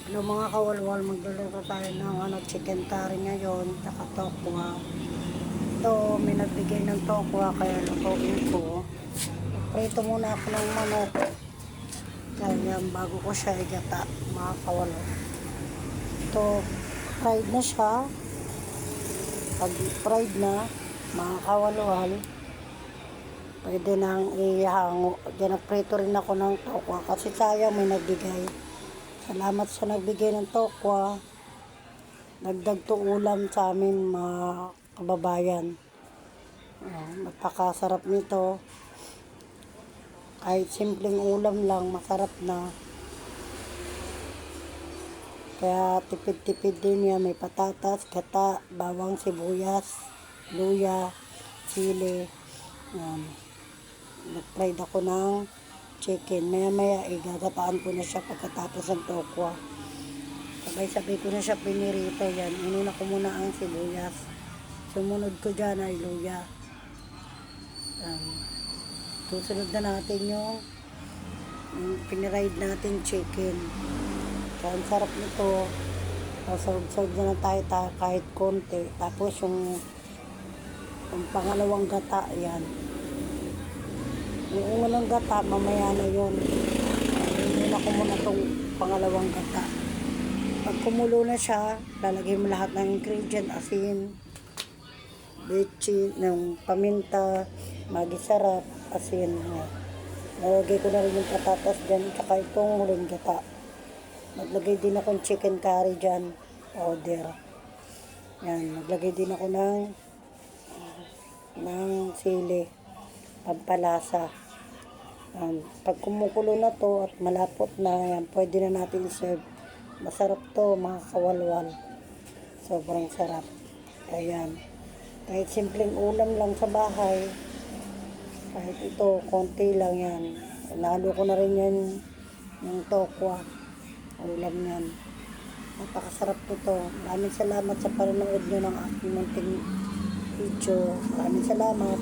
Hello mga kawalwal, magluluto tayo ng chicken curry ngayon, tsaka tokwa. Ito, may nagbigay ng tokwa kaya lutuin ko. Prito muna ako ng manok. Kaya bago ko siya igata, mga kawalwal. Ito, fried na siya. Pag fried na, mga kawalwal, pwede nang ihango. Diyan, nagprito rin ako ng tokwa kasi sayang may nagbigay. Salamat sa nagbigay ng tokwa. Nagdag to ulam sa amin mga kababayan. Napakasarap nito. Kahit simpleng ulam lang, masarap na. Kaya tipid-tipid din yan. May patatas, gata, bawang, sibuyas, luya, sili. Nag-fried ako ng chicken. Maya-maya, igagataan ko na siya pagkatapos ng tokwa. Sabay-sabay ko na siya pinirito yan. Inuna ko muna ang sibuyas. Sumunod ko dyan ay luya. Susunod na natin yung piniride natin chicken. So, ang sarap nito. Sawag-sawag na lang tayo kahit konti. Tapos yung pangalawang gata, yan. Yung unang gata, mamaya na yun. Inuna ko muna itong pangalawang gata. Pag kumulo na siya, lalagay mo lahat ng ingredient, asin, bitchin, ng paminta, magisarap, asin. Lalagay ko na rin yung patatas dyan, tsaka itong huling gata. Naglagay din ako ng chicken curry dyan, powder. Yan, naglagay din ako ng sili, pampalasa. Pag kumukulo na to at malapot na, yan, pwede na natin serve. Masarap to mga kawalwal. Sobrang sarap. Ayan. Kahit simpleng ulam lang sa bahay, kahit ito, konti lang yan. Nalo ko na rin yan yung tokwa. Ulam yan. Napakasarap nito. Maraming salamat sa panonood nyo ng aking munting video. Maraming salamat.